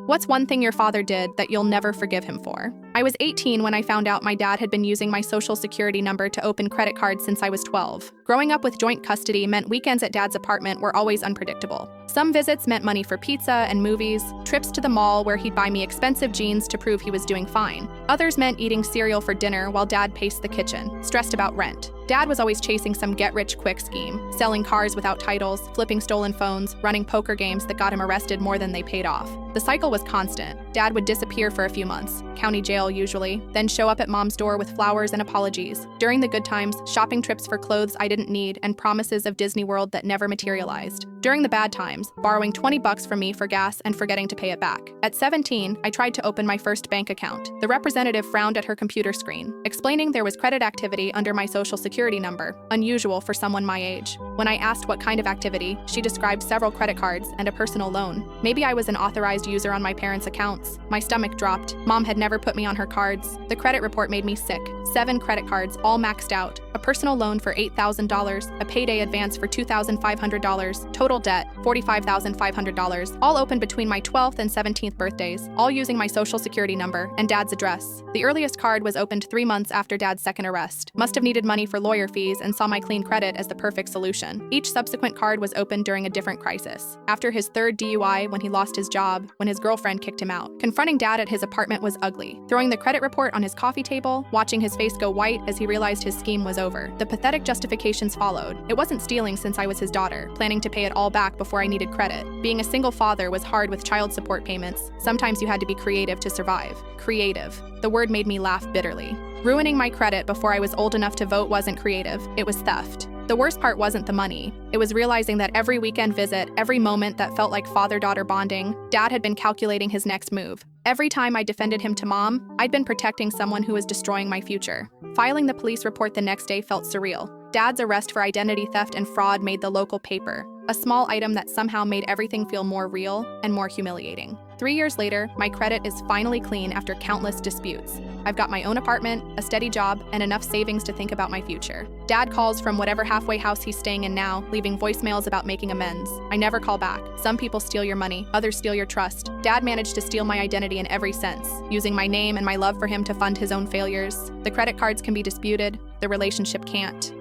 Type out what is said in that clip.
What's one thing your father did that you'll never forgive him for? I was 18 when I found out my dad had been using my social security number to open credit cards since I was 12. Growing up with joint custody meant weekends at dad's apartment were always unpredictable. Some visits meant money for pizza and movies, trips to the mall where he'd buy me expensive jeans to prove he was doing fine. Others meant eating cereal for dinner while dad paced the kitchen, stressed about rent. Dad was always chasing some get-rich-quick scheme, selling cars without titles, flipping stolen phones, running poker games that got him arrested more than they paid off. The cycle was constant. Dad would disappear for a few months, county jail usually, then show up at mom's door with flowers and apologies. During the good times, shopping trips for clothes I didn't need and promises of Disney World that never materialized. During the bad times, borrowing $20 from me for gas and forgetting to pay it back. At 17, I tried to open my first bank account. The representative frowned at her computer screen, explaining there was credit activity under my social security number, unusual for someone my age. When I asked what kind of activity, she described several credit cards and a personal loan. Maybe I was an authorized user on my parents' accounts. My stomach dropped. Mom had never put me on her cards. The credit report made me sick. 7 credit cards, all maxed out. A personal loan for $8,000, a payday advance for $2,500, total debt, $45,500, all opened between my 12th and 17th birthdays, all using my social security number and dad's address. The earliest card was opened 3 months after dad's second arrest. Must have needed money for lawyer fees and saw my clean credit as the perfect solution. Each subsequent card was opened during a different crisis. After his third DUI, when he lost his job, when his girlfriend kicked him out. Confronting dad at his apartment was ugly. Throwing the credit report on his coffee table, watching his face go white as he realized his scheme was over. The pathetic justifications followed. It wasn't stealing since I was his daughter, planning to pay it all back before I needed credit. Being a single father was hard with child support payments. Sometimes you had to be creative to survive. Creative. The word made me laugh bitterly. Ruining my credit before I was old enough to vote wasn't creative. It was theft. The worst part wasn't the money. It was realizing that every weekend visit, every moment that felt like father-daughter bonding, dad had been calculating his next move. Every time I defended him to mom, I'd been protecting someone who was destroying my future. Filing the police report the next day felt surreal. Dad's arrest for identity theft and fraud made the local paper, a small item that somehow made everything feel more real and more humiliating. 3 years later, my credit is finally clean after countless disputes. I've got my own apartment, a steady job, and enough savings to think about my future. Dad calls from whatever halfway house he's staying in now, leaving voicemails about making amends. I never call back. Some people steal your money, others steal your trust. Dad managed to steal my identity in every sense, using my name and my love for him to fund his own failures. The credit cards can be disputed, the relationship can't.